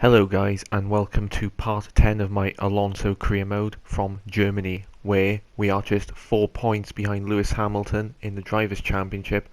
Hello guys, and welcome to part 10 of my Alonso career mode from Germany, where we are just 4 points behind Lewis Hamilton in the Drivers' Championship,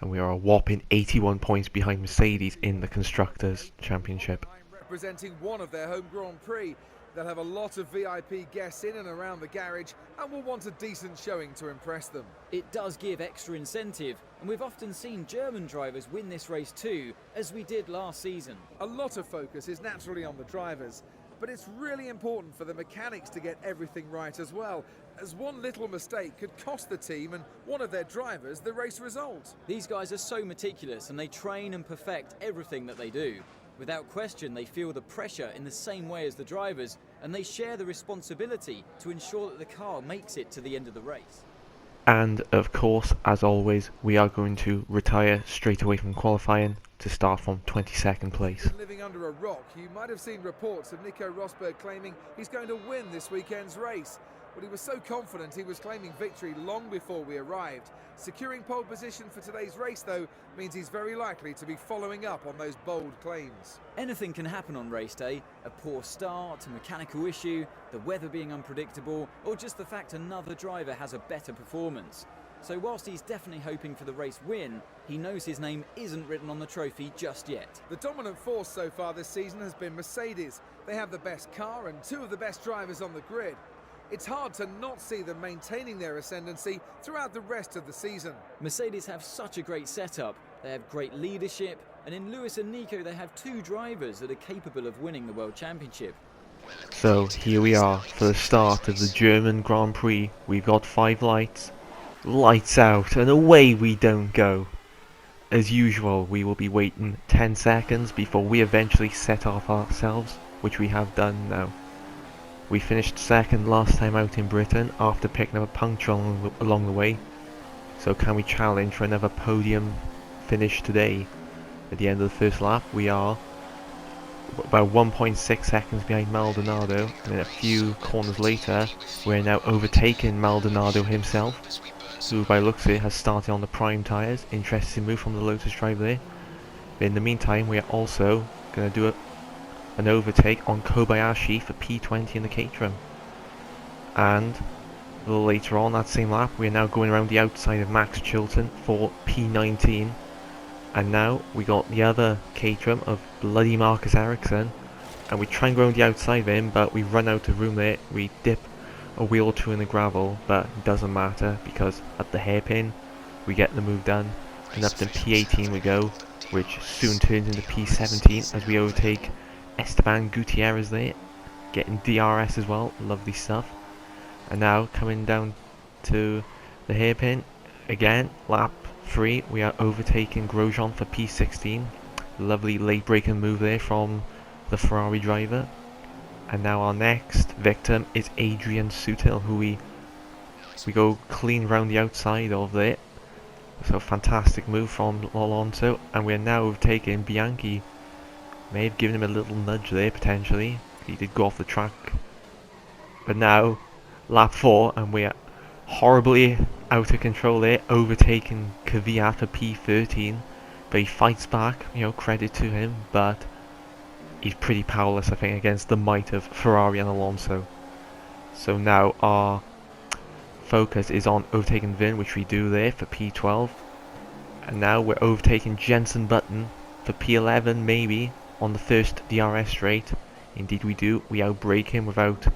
and we are a whopping 81 points behind Mercedes in the Constructors' Championship. Representing one of their home Grand Prix, they'll have a lot of VIP guests in and around the garage and will want a decent showing to impress them. It does give extra incentive, and we've often seen German drivers win this race too, as we did last season. A lot of focus is naturally on the drivers, but it's really important for the mechanics to get everything right as well, as one little mistake could cost the team and one of their drivers the race result. These guys are so meticulous and they train and perfect everything that they do. Without question, they feel the pressure in the same way as the drivers, and they share the responsibility to ensure that the car makes it to the end of the race. And of course, as always, we are going to retire straight away from qualifying to start from 22nd place. Living under a rock, you might have seen reports of Nico Rosberg claiming he's going to win this weekend's race. But he was so confident he was claiming victory long before we arrived. Securing pole position for today's race, though, means he's very likely to be following up on those bold claims. Anything can happen on race day: a poor start, a mechanical issue, the weather being unpredictable, or just the fact another driver has a better performance. So whilst he's definitely hoping for the race win, he knows his name isn't written on the trophy just yet. The dominant force so far this season has been Mercedes. They have the best car and two of the best drivers on the grid. It's hard to not see them maintaining their ascendancy throughout the rest of the season. Mercedes have such a great setup, they have great leadership, and in Lewis and Nico they have two drivers that are capable of winning the World Championship. So here we are for the start of the German Grand Prix. We've got 5 lights, lights out, and away we don't go. As usual, we will be waiting 10 seconds before we eventually set off ourselves, which we have done now. We finished second last time out in Britain after picking up a puncture along the way. So can we challenge for another podium finish today? At the end of the first lap, we are about 1.6 seconds behind Maldonado, and then a few corners later we're now overtaking Maldonado himself, who by looks of it has started on the prime tyres. Interesting move from the Lotus driver there. But in the meantime, we are also going to do an overtake on Kobayashi for P20 in the Caterham. And a little later on that same lap, we are now going around the outside of Max Chilton for P19. And now we got the other Caterham of bloody Marcus Ericsson, and we try and go around the outside of him, but we run out of room there. We dip a wheel or two in the gravel, but it doesn't matter because at the hairpin we get the move done, and up to P18 we go, which soon turns into P17 as we overtake Esteban Gutierrez there, getting DRS as well. Lovely stuff. And now coming down to the hairpin again, lap 3, we are overtaking Grosjean for P16. Lovely late braking move there from the Ferrari driver. And now our next victim is Adrian Sutil, who we go clean round the outside of there. So fantastic move from Alonso, and we are now overtaking Bianchi. May have given him a little nudge there potentially. He did go off the track. But now, lap 4, and we are horribly out of control there, overtaking Kvyat for P13. But he fights back, credit to him, but he's pretty powerless, I think, against the might of Ferrari and Alonso. So now our focus is on overtaking Vin, which we do there for P12. And now we're overtaking Jenson Button for P11 maybe, on the first DRS straight. Indeed we do. We outbrake him without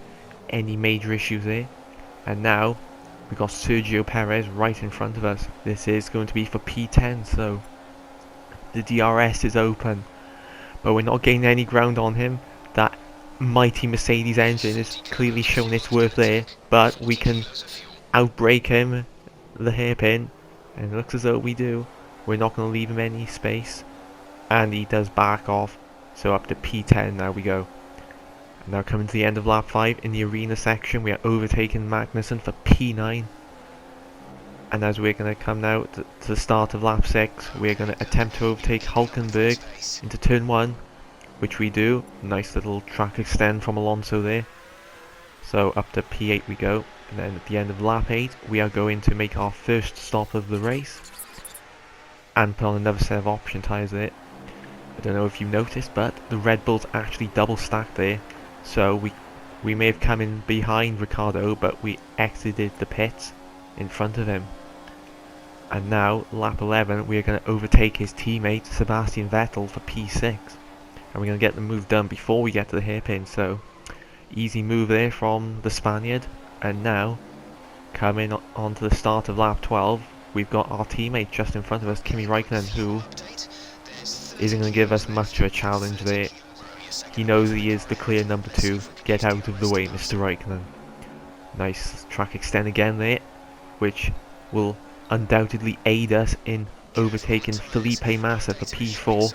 any major issues there. And now we got Sergio Perez right in front of us. This is going to be for P10, so the DRS is open, but we're not gaining any ground on him. That mighty Mercedes engine is clearly showing its worth there, but we can outbrake him, the hairpin, and it looks as though we do. We're not going to leave him any space, and he does back off. So up to P10 now we go. And now coming to the end of lap 5 in the arena section, we are overtaking Magnussen for P9. And as we're going to come now to the start of lap 6, we're going to attempt to overtake Hulkenberg into turn 1, which we do. Nice little track extend from Alonso there. So up to P8 we go. And then at the end of lap 8, we are going to make our first stop of the race and put on another set of option tyres there. I don't know if you noticed, but the Red Bulls actually double stacked there. So we may have come in behind Ricciardo, but we exited the pits in front of him. And now, lap 11, we are going to overtake his teammate Sebastian Vettel for P6. And we're going to get the move done before we get to the hairpin. So, easy move there from the Spaniard. And now, coming on to the start of lap 12, we've got our teammate just in front of us, Kimi Raikkonen, who isn't going to give us much of a challenge there. He knows he is the clear number 2. Get out of the way, Mr. Raikkonen. Nice track extend again there, which will undoubtedly aid us in overtaking Felipe Massa for P4.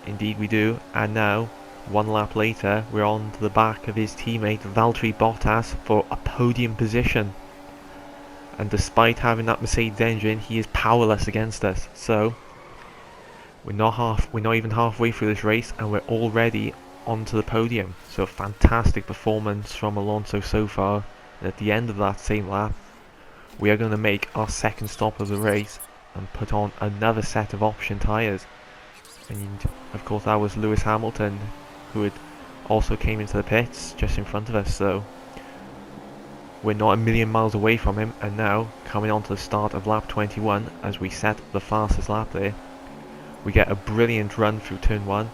Indeed we do. And now, one lap later, we're on to the back of his teammate Valtteri Bottas for a podium position. And despite having that Mercedes engine, he is powerless against us. So we're not even halfway through this race, and we're already onto the podium. So fantastic performance from Alonso so far. And at the end of that same lap, we are going to make our second stop of the race and put on another set of option tyres. And of course that was Lewis Hamilton, who had also came into the pits just in front of us. So we're not a million miles away from him. And now, coming on to the start of lap 21, as we set the fastest lap there, we get a brilliant run through turn 1,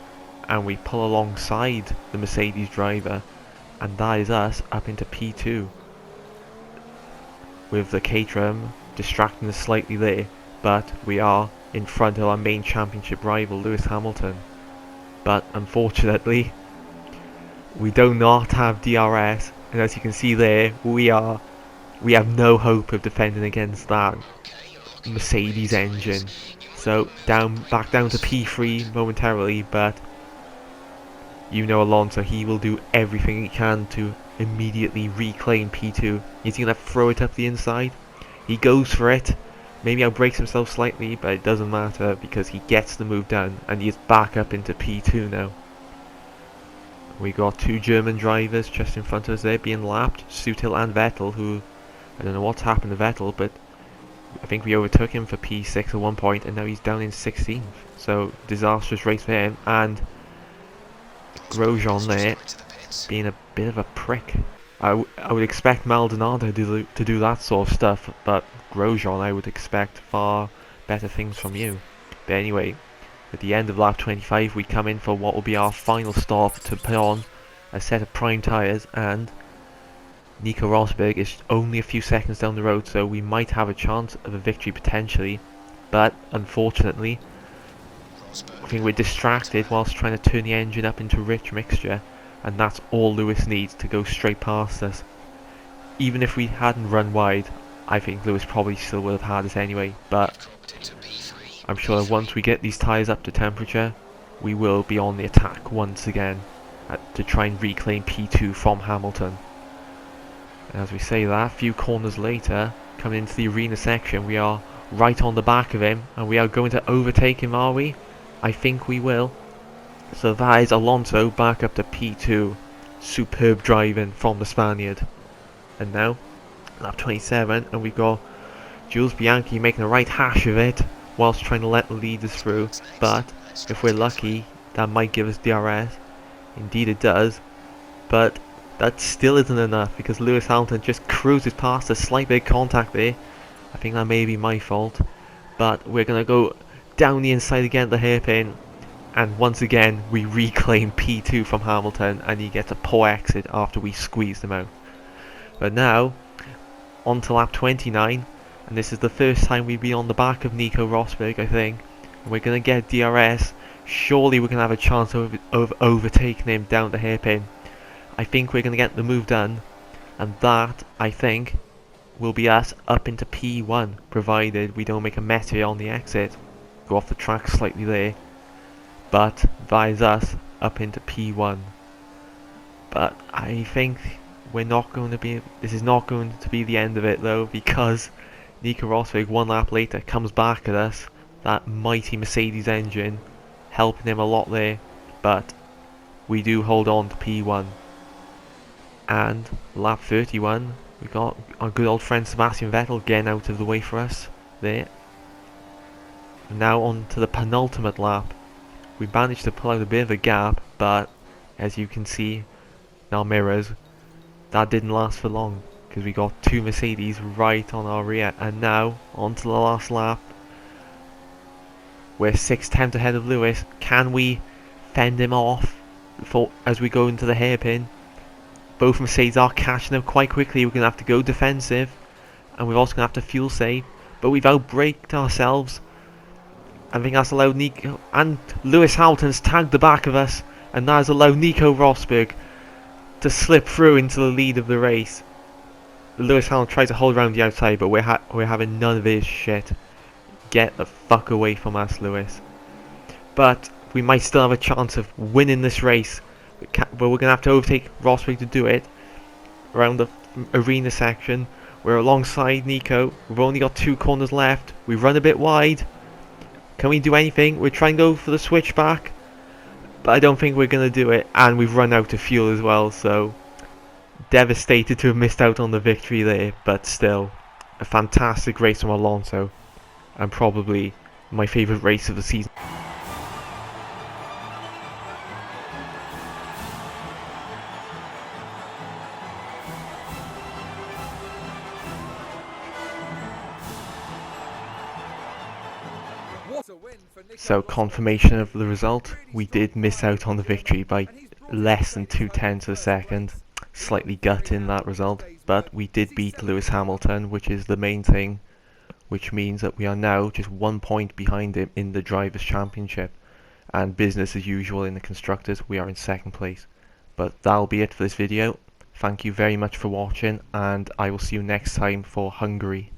and we pull alongside the Mercedes driver, and that is us up into P2. With the Caterham distracting us slightly there, but we are in front of our main championship rival, Lewis Hamilton. But unfortunately, we do not have DRS, and as you can see there, we have no hope of defending against that Mercedes engine. So back down to P3 momentarily, but you know Alonso, he will do everything he can to immediately reclaim P2. He's going to throw it up the inside. He goes for it. Maybe outbrakes himself slightly, but it doesn't matter because he gets the move done and he is back up into P2 now. We got 2 German drivers just in front of us there being lapped, Sutil and Vettel, who, I don't know what's happened to Vettel, but I think we overtook him for P6 at one point, and now he's down in 16th. So, disastrous race for him. And Grosjean there, being a bit of a prick. I would expect Maldonado to do that sort of stuff, but Grosjean, I would expect far better things from you. But anyway, at the end of lap 25, we come in for what will be our final stop to put on a set of prime tyres, and Nico Rosberg is only a few seconds down the road, so we might have a chance of a victory potentially, but unfortunately I think we're distracted whilst trying to turn the engine up into rich mixture, and that's all Lewis needs to go straight past us. Even if we hadn't run wide, I think Lewis probably still would have had us anyway, but I'm sure that once we get these tyres up to temperature, we will be on the attack once again to try and reclaim P2 from Hamilton. As we say that, a few corners later, coming into the arena section, we are right on the back of him, and we are going to overtake him, are we? I think we will. So that is Alonso back up to P2. Superb driving from the Spaniard. And now, lap 27, and we've got Jules Bianchi making a right hash of it, whilst trying to let the leaders through. But, if we're lucky, that might give us DRS. Indeed it does. But that still isn't enough, because Lewis Hamilton just cruises past a slight bit of contact there. I think that may be my fault, but we're going to go down the inside again at the hairpin, and once again we reclaim P2 from Hamilton, and he gets a poor exit after we squeezed him out. But now, on to lap 29, and this is the first time we've been on the back of Nico Rosberg, I think, and we're going to get DRS. Surely we're going to have a chance of overtaking him down the hairpin. I think we're going to get the move done, and that, I think, will be us up into P1, provided we don't make a mess here on the exit. Go off the track slightly there, but that is us up into P1. But I think we're not going to be, this is not going to be the end of it though, because Nico Rosberg one lap later comes back at us, that mighty Mercedes engine, helping him a lot there, but we do hold on to P1. And lap 31, we got our good old friend Sebastian Vettel getting out of the way for us there. And now on to the penultimate lap, We managed to pull out a bit of a gap, but as you can see in our mirrors, that didn't last for long, because we got 2 Mercedes right on our rear. And now, on to the last lap. We're 6 tenths ahead of Lewis. Can we fend him off as we go into the hairpin? Both Mercedes are catching up quite quickly. We're going to have to go defensive, and we're also going to have to fuel save. But we've outbraked ourselves. I think that's allowed Nico, and Lewis Hamilton's tagged the back of us, and that has allowed Nico Rosberg to slip through into the lead of the race. Lewis Hamilton tried to hold around the outside, but we're having none of his shit. Get the fuck away from us, Lewis. But we might still have a chance of winning this race, but we're going to have to overtake Rosberg to do it around the arena section. We're alongside Nico. We've only got 2 corners left. We run a bit wide. Can we do anything? We're trying to go for the switchback, but I don't think we're going to do it. And we've run out of fuel as well, so devastated to have missed out on the victory there. But still, a fantastic race from Alonso, and probably my favourite race of the season. What a win for Nico So, Rosberg. confirmation of the result. We did miss out on the victory by less than 2 tenths of a second. Slightly gutting that result, but we did beat Lewis Hamilton, which is the main thing, which means that we are now just 1 point behind him in the Drivers' Championship, and business as usual in the Constructors, we are in 2nd place. But that'll be it for this video. Thank you very much for watching, and I will see you next time for Hungary.